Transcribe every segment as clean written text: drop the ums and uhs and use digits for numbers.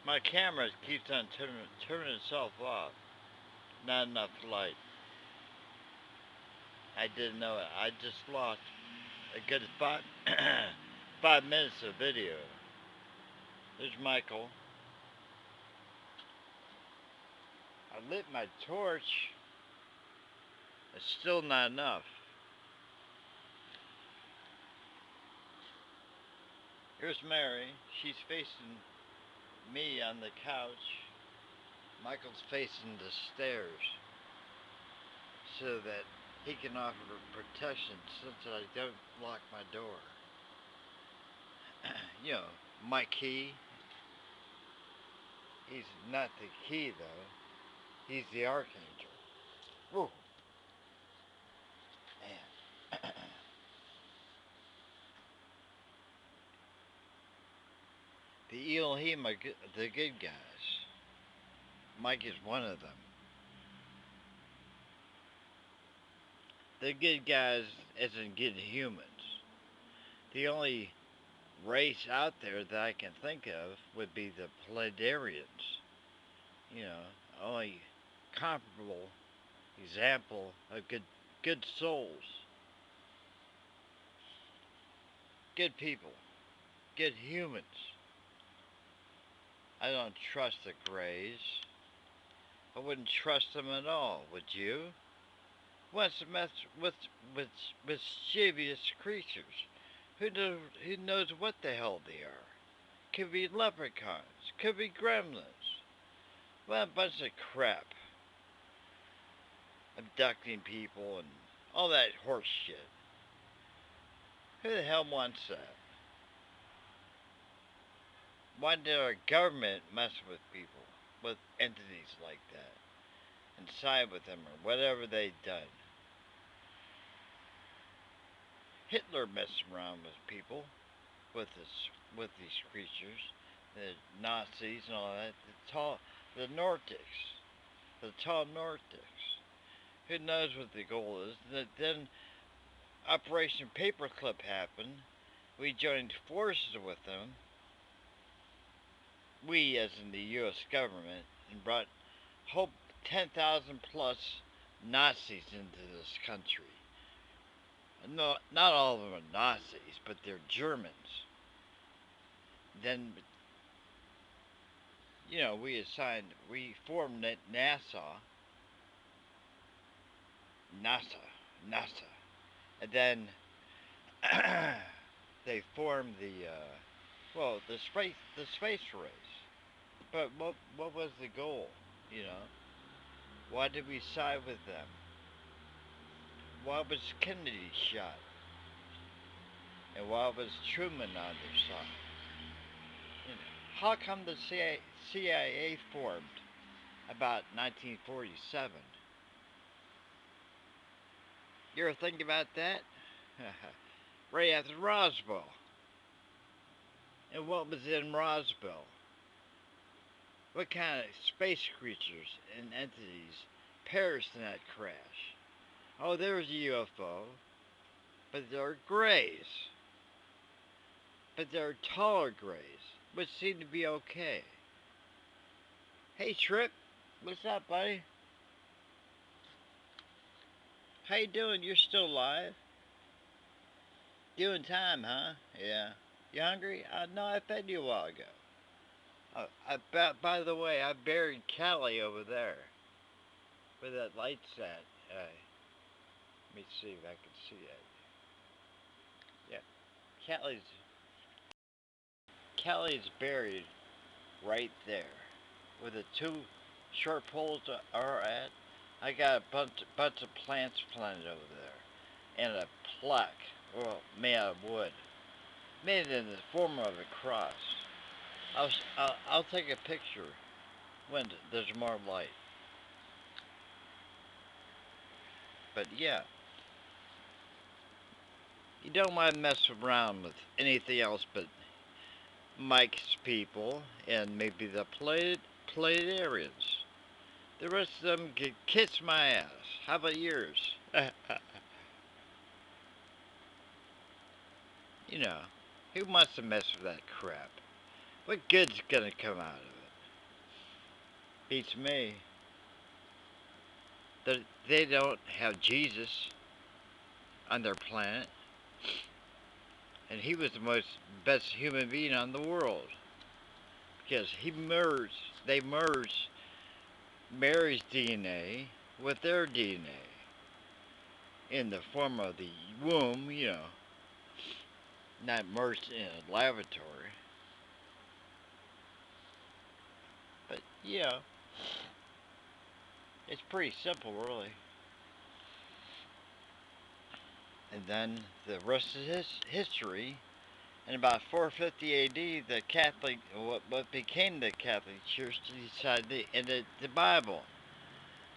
My camera keeps on turning itself off. Not enough light. I didn't know it. I just lost a good 5 minutes of video. There's Michael. I lit my torch. It's still not enough. Here's Mary. She's facing me on the couch. Michael's facing the stairs so that he can offer protection since I don't lock my door. You know, my key. He's not the key though. He's the archangel. Whoa, man. The Elohim are the good guys. Mike is one of them. The good guys isn't good humans. The only race out there that I can think of would be the Pleiadians. You know, only comparable example of good souls, good people, good humans. I don't trust the Greys. I wouldn't trust them at all, would you? What's the mess with mischievous creatures? Who knows what the hell they are? Could be leprechauns, could be gremlins. What a bunch of crap. Abducting people and all that horse shit. Who the hell wants that? Why did our government mess with people, with entities like that, and side with them or whatever they've done? Hitler messed around with people, with these creatures, the Nazis and all that. The Nordics, the tall Nordics. Who knows what the goal is? Then Operation Paperclip happened. We joined forces with them. We, as in the U.S. government, and brought whole 10,000 plus Nazis into this country. No, not all of them are Nazis, but they're Germans. Then, we formed NASA, and then they formed the space race. But what was the goal? You know, why did we side with them? Why was Kennedy shot? And why was Truman on their side? You know, how come the CIA formed about 1947? You ever think about that? Right after Roswell. And what was in Roswell? What kind of space creatures and entities perished in that crash? Oh, there was a UFO, but there are grays. But there are taller grays, which seem to be okay. Hey, Trip, what's up, buddy? How you doing? You're still alive? Doing time, huh? Yeah. You hungry? No, I fed you a while ago. By the way, I buried Callie over there, where that light's at. Let me see if I can see it. Yeah, Callie's buried right there, where the two short poles are at. I got a bunch of plants planted over there, and a plaque, made out of wood, made in the form of a cross. I'll take a picture when there's more light. But yeah, you don't want to mess around with anything else but Mike's people and maybe the Pleiadians. The rest of them could kiss my ass. How about yours? You know, who wants to mess with that crap? What good's gonna come out of it? beats me. They don't have Jesus on their planet, and he was the most best human being on the world because they merged Mary's DNA with their DNA in the form of the womb, not merged in a laboratory. But, it's pretty simple, really. And then the rest is history. In about 450 A.D., the Catholic, what became the Catholic Church, decided to edit the Bible,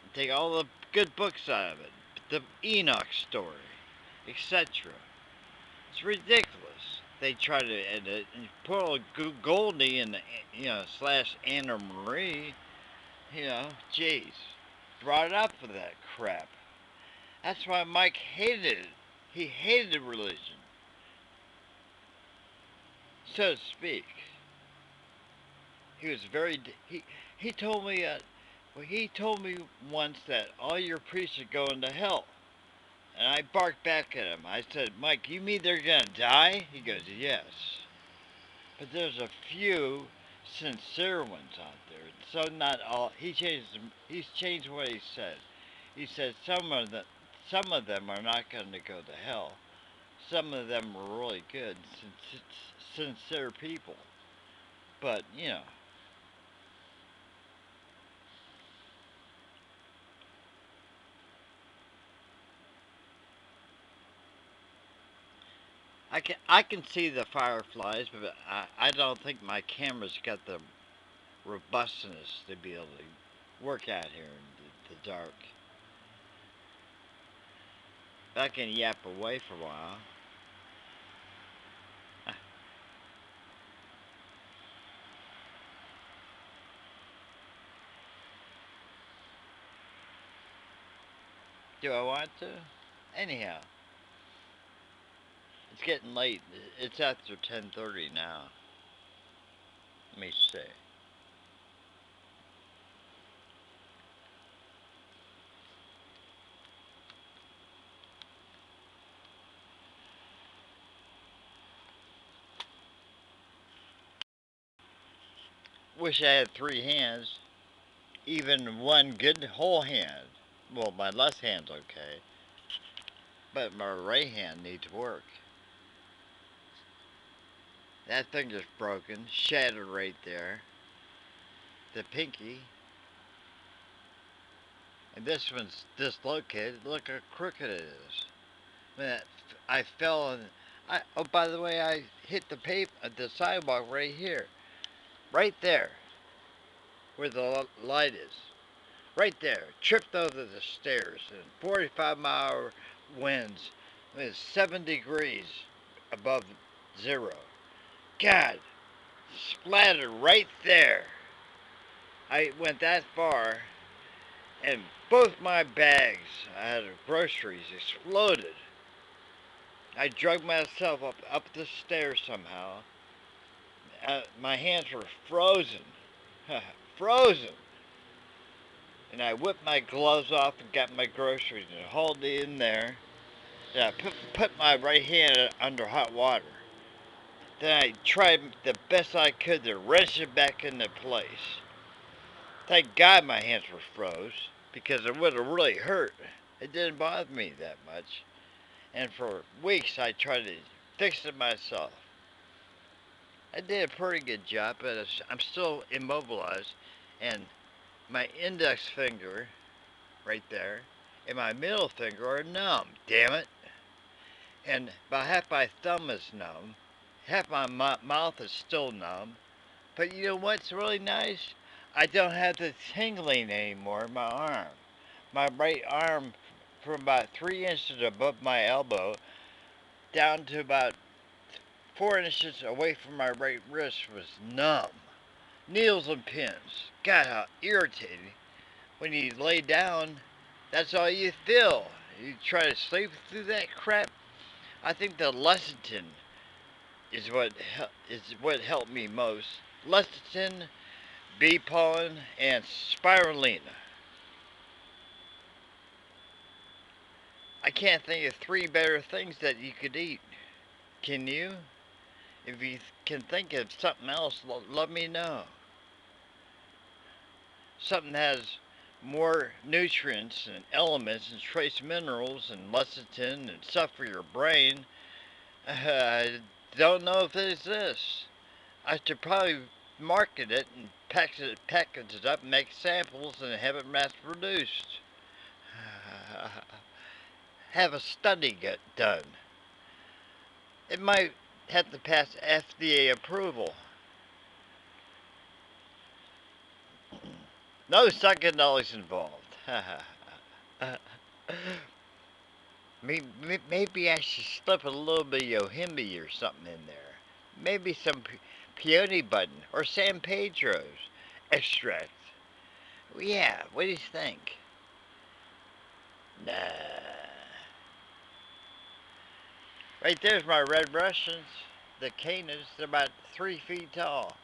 and take all the good books out of it, the Enoch story, etc. It's ridiculous. They try to edit and put all Goldie and slash Anna Marie, jeez, brought up for that crap. That's why Mike hated it. He hated religion, so to speak. He was very. He told me. He told me once that all your priests are going to hell, and I barked back at him. I said, "Mike, you mean they're gonna die?" He goes, "Yes." But there's a few sincere ones out there. So not all. He's changed what he said. He said some of them are not going to go to hell. Some of them are really good, sincere people. But I can see the fireflies, but I don't think my camera's got the robustness to be able to work out here in the dark. But I can yap away for a while. Do I want to? Anyhow, it's getting late. It's after 10:30 now. Let me see. Wish I had three hands. Even one good whole hand. Well, my left hand's okay, but my right hand needs work. That finger's broken, shattered right there. The pinky. And this one's dislocated. Look how crooked it is. Man, I fell and oh, by the way, I hit the sidewalk right here, right there, where the light is, right there. Tripped over the stairs in 45-mile winds. It's 7 degrees above zero. God, splattered right there. I went that far, and both my bags I had of groceries exploded. I dragged myself up the stairs somehow. My hands were frozen. Frozen. And I whipped my gloves off and got my groceries and hauled it in there. Then I put my right hand under hot water. Then I tried the best I could to wrench it back into place. Thank God my hands were froze because it would have really hurt. It didn't bother me that much. And for weeks I tried to fix it myself. I did a pretty good job, but I'm still immobilized. And my index finger, right there, and my middle finger are numb. Damn it! And about half my thumb is numb. Half my mouth is still numb. But you know what's really nice? I don't have the tingling anymore in my arm. My right arm, from about 3 inches above my elbow down to about 4 inches away from my right wrist, was numb. Needles and pins. God, how irritating. When you lay down, that's all you feel. You try to sleep through that crap. I think the lecithin is what helped me most. Lecithin, bee pollen, and spirulina. I can't think of three better things that you could eat. Can you? If you can think of something else, let me know. Something that has more nutrients and elements and trace minerals and lecithin and stuff for your brain. I don't know if it exists. I should probably market it and package it up, make samples, and have it mass produced. Have a study get done. It might have to pass FDA approval. No psychedelics involved. Maybe I should slip a little bit of Yohimbe or something in there. Maybe some peony button or San Pedro's extract. Yeah, what do you think? Nah. Right there's my red Russians. The canas, they're about 3 feet tall.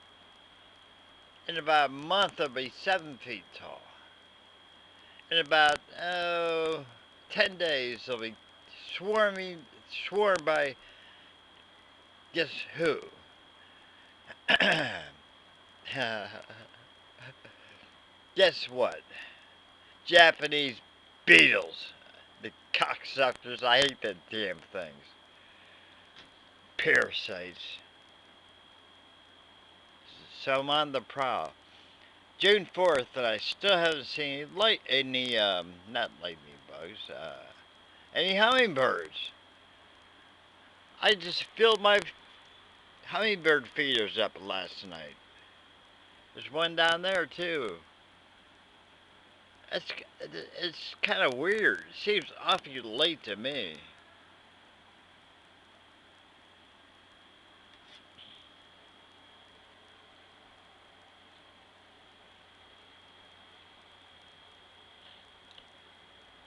In about a month, they'll be 7 feet tall. In about, 10 days, they'll be swarmed by, guess who? Guess what? Japanese beetles. The cocksuckers. I hate that damn things. Parasites. So I'm on the prowl. June 4th, and I still haven't seen not lightning bugs, any hummingbirds. I just filled my hummingbird feeders up last night. There's one down there, too. It's, it's kind of weird. It seems awfully late to me.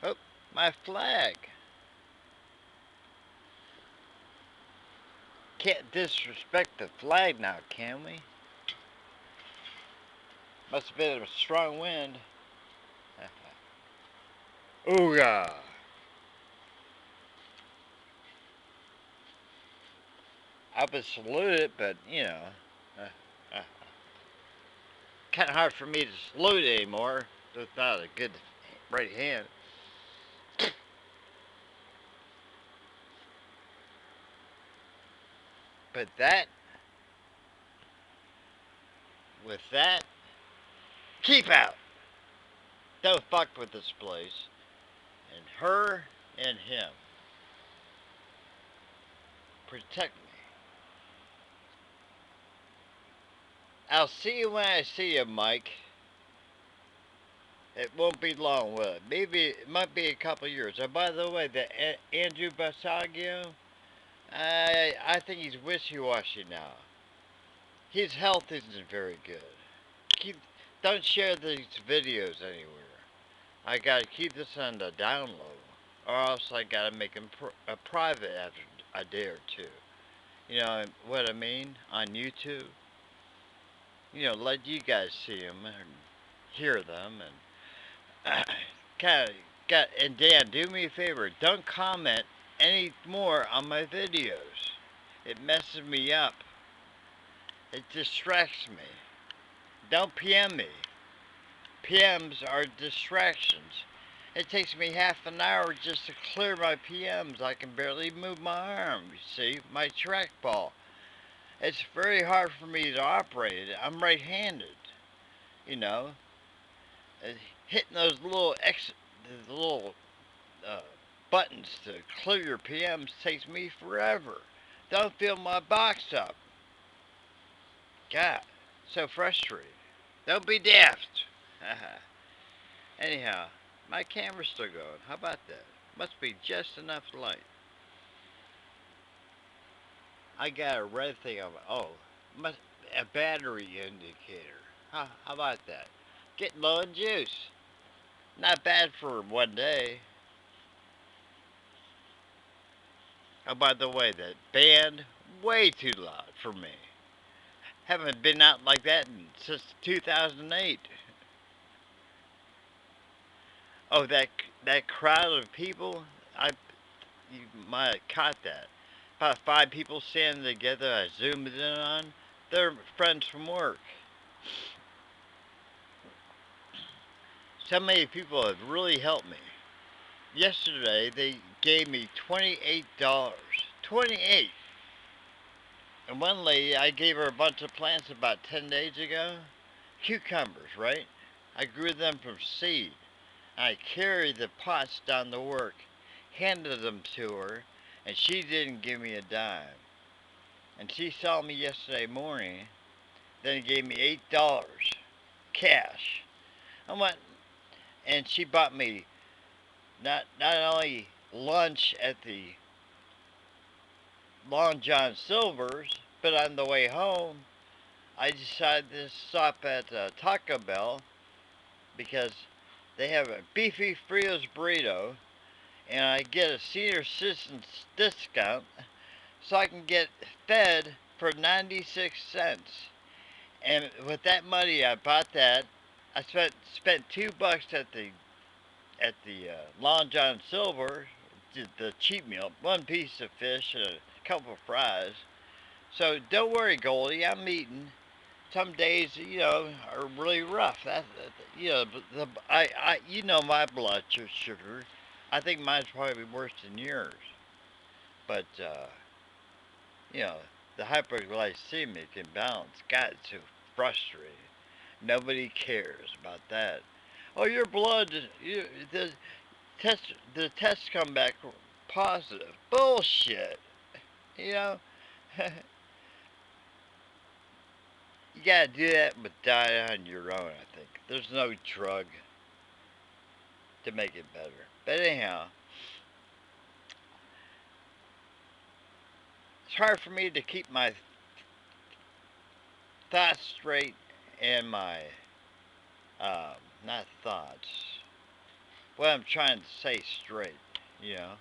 Oh, my flag. Can't disrespect the flag now, can we? Must have been a strong wind. Ooga. I would salute it, but uh, uh, kind of hard for me to salute anymore without a good right hand. But with that, keep out. Don't fuck with this place. And her and him. Protect me. I'll see you when I see you, Mike. It won't be long, will it? Maybe it might be a couple years. Oh, by the way, the Andrew Basagio, I think he's wishy-washy now. His health isn't very good. Keep, don't share these videos anywhere. I gotta keep this on the down low, or else I gotta make him a private after a day or two. You know what I mean? On YouTube. Let you guys see them and hear them, and kind of And Dan, do me a favor. Don't comment any more on my videos. It messes me up. It distracts me. Don't PM me. PMs are distractions. It takes me half an hour just to clear my PMs. I can barely move my arm. You see, my trackball. It's very hard for me to operate it. I'm right-handed. You know, Uh, hitting those the little uh, buttons to clear your PMs takes me forever. Don't fill my box up. God, so frustrating. Don't be daft. Anyhow, my camera's still going. How about that? Must be just enough light. I got a red thing on. A battery indicator. How about that? Getting low in juice. Not bad for one day. Oh, by the way, that band way too loud for me. Haven't been out like that since 2008. Oh, that crowd of people. I You might have caught that. About 5 people standing together. I zoomed in on. They're friends from work. So many people have really helped me. Yesterday they gave me $28. 28. And one lady, I gave her a bunch of plants about 10 days ago. Cucumbers, right? I grew them from seed. I carried the pots down to work, handed them to her, and she didn't give me a dime. And she saw me yesterday morning, then gave me $8 cash. I went, and she bought me not only lunch at the Long John Silver's, but on the way home, I decided to stop at Taco Bell because they have a Beefy Fritos Burrito, and I get a senior citizen's discount, so I can get fed for 96 cents. And with that money, I bought that. I spent $2 at the Long John Silver, the cheap meal, one piece of fish and a couple of fries. So don't worry, Goldie, I'm eating. Some days, are really rough. My blood sugar. I think mine's probably worse than yours. But you know, the hyperglycemic imbalance. God, it's so frustrating. Nobody cares about that. Oh, your blood, the tests come back positive. Bullshit. You know, you gotta do that with diet on your own. I think there's no drug to make it better. But anyhow, it's hard for me to keep my thoughts straight and my not thoughts. What I'm trying to say straight. You know,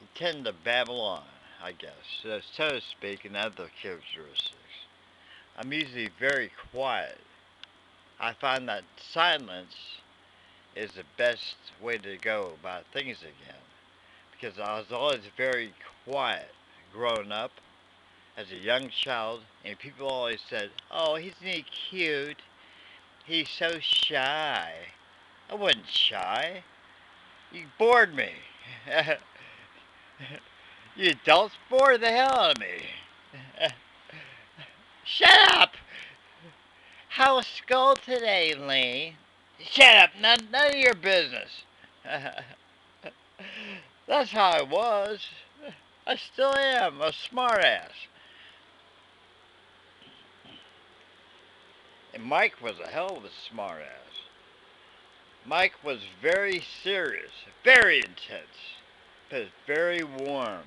you tend to babble on, I guess, so to speak, and other characteristics. I'm usually very quiet. I find that silence is the best way to go about things again. Because I was always very quiet growing up as a young child, and people always said, "Oh, isn't he cute? He's so shy." I wasn't shy. You bored me. You adults bored the hell out of me. Shut up! How was school today, Lee? Shut up! None of your business. That's how I was. I still am a smartass. And Mike was a hell of a smartass. Mike was very serious, very intense, but very warm,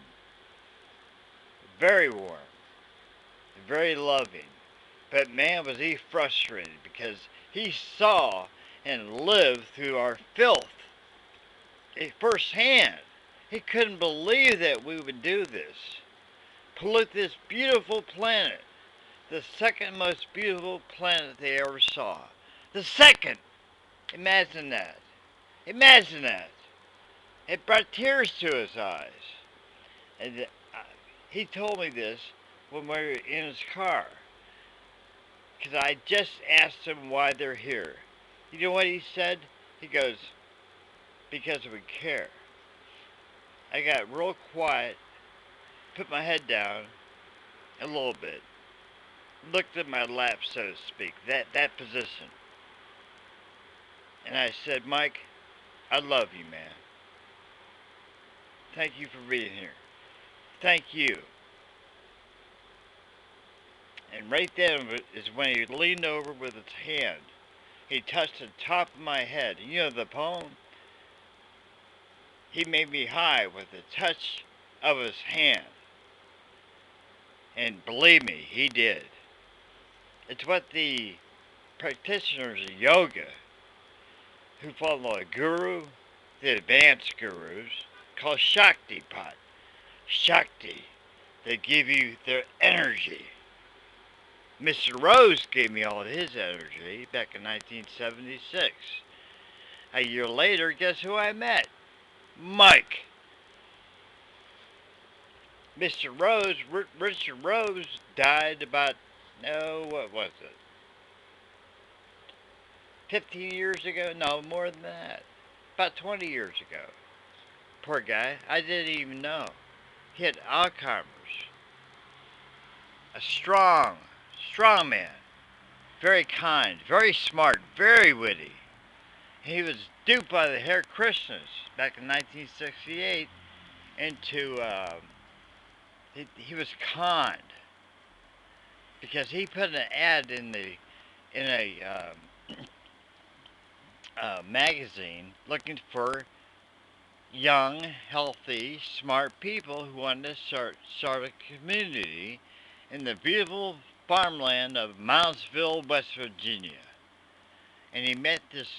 very warm, very loving. But man, was he frustrated because he saw and lived through our filth firsthand. He couldn't believe that we would do this. Pollute this beautiful planet. The second most beautiful planet they ever saw. The second! Imagine that. Imagine that. It brought tears to his eyes. And he told me this when we were in his car. Because I just asked him why they're here. You know what he said? He goes, because we care. I got real quiet, put my head down a little bit, looked at my lap, so to speak, that position. And I said, Mike, I love you, man. Thank you for being here. Thank you. And right then is when he leaned over with his hand. He touched the top of my head. You know the poem? He made me high with the touch of his hand. And believe me, he did. It's what the practitioners of yoga who follow a guru, the advanced gurus, call Shakti Pat. Shakti. They give you their energy. Mr. Rose gave me all of his energy back in 1976. A year later, guess who I met? Mike. Mr. Rose, Richard Rose died about, no, what was it? 15 years ago? No, more than that. About 20 years ago. Poor guy. I didn't even know. He had Alzheimer's. A strong man. Very kind, very smart, very witty. He was duped by the Hare Krishnas back in 1968 into, he was conned because he put an ad in a magazine looking for young, healthy, smart people who wanted to start a community in the beautiful farmland of Moundsville, West Virginia. And he met this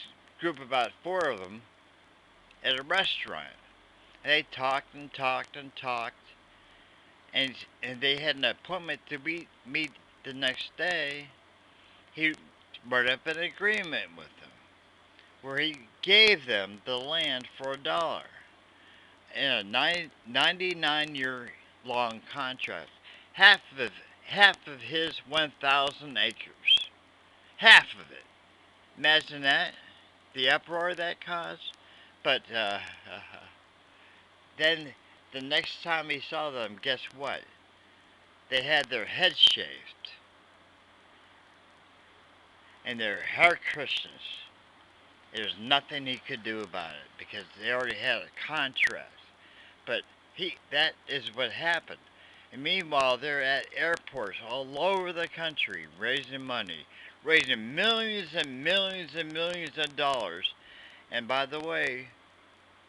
group, about four of them, at a restaurant. And they talked and talked and talked. And they had an appointment to meet the next day. He wrote up an agreement with them where he gave them the land for $1 in a 99-year long contract. Half of his 1,000 acres. Half of it. Imagine that, the uproar that caused. But then the next time he saw them, guess what? They had their heads shaved and their Hare Krishnas. There's nothing he could do about it because they already had a contract. But that is what happened. And meanwhile, they're at airports all over the country raising money, raising millions and millions and millions of dollars. And by the way,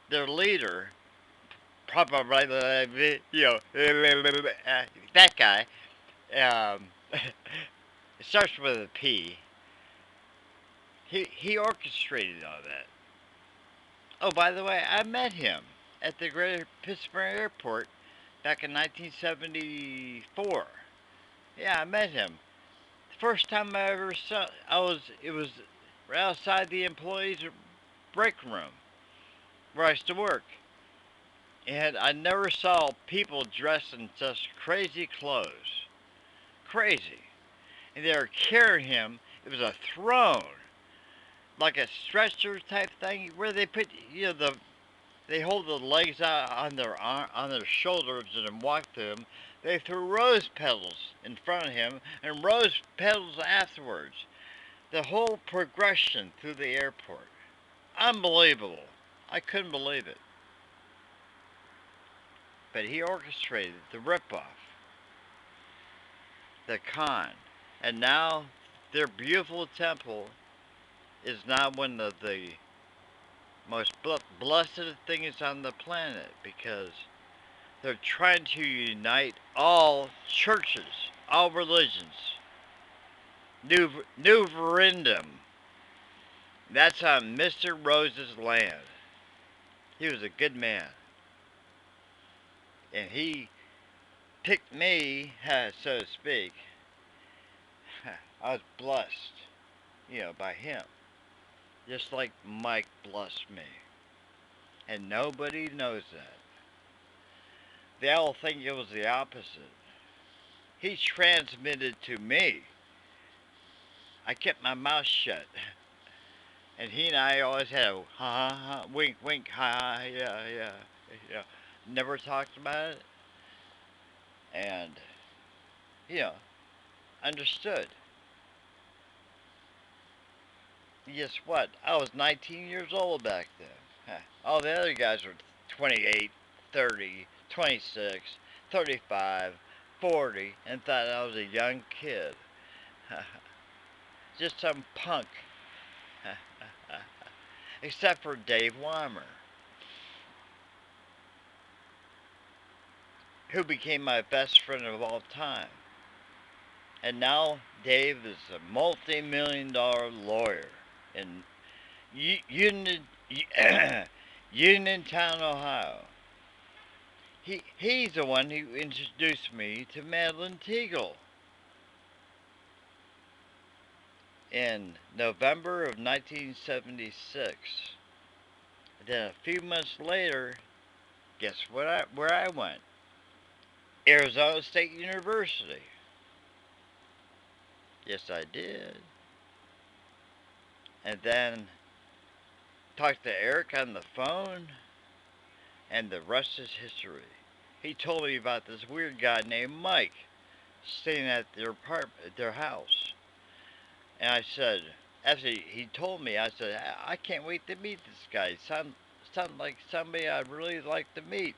their leader, probably, that guy, it starts with a P. He orchestrated all that. Oh, by the way, I met him at the Greater Pittsburgh Airport back in 1974. Yeah, I met him. The first time I ever saw, it was right outside the employees' break room where I used to work. And I never saw people dressed in such crazy clothes. Crazy. And they were carrying him. It was a throne. Like a stretcher type thing where they put, they hold the legs out on their shoulders and then walk them. They threw rose petals in front of him and rose petals afterwards. The whole progression through the airport. Unbelievable. I couldn't believe it. But he orchestrated the ripoff, the con. And now their beautiful temple is now one of the most blessed things on the planet because they're trying to unite all churches, all religions. New referendum. That's on Mr. Rose's land. He was a good man. And he picked me, so to speak. I was blessed, by him. Just like Mike blessed me. And nobody knows that. They all think it was the opposite. He transmitted to me. I kept my mouth shut. And he and I always had a ha ha ha, wink wink, ha ha, yeah. Never talked about it. And, understood. Guess what? I was 19 years old back then. All the other guys were 28, 30, 26, 35, 40, and thought I was a young kid. Just some punk. Except for Dave Weimer, who became my best friend of all time. And now Dave is a multi-million-dollar lawyer in Uniontown, Ohio. He's the one who introduced me to Madeline Teagle in November of 1976. Then a few months later, guess where I went? Arizona State University. Yes, I did. And then talked to Eric on the phone, and the rest is history. He told me about this weird guy named Mike staying at their apartment, their house. And I said, after he told me, I said, I can't wait to meet this guy. Sound like somebody I'd really like to meet.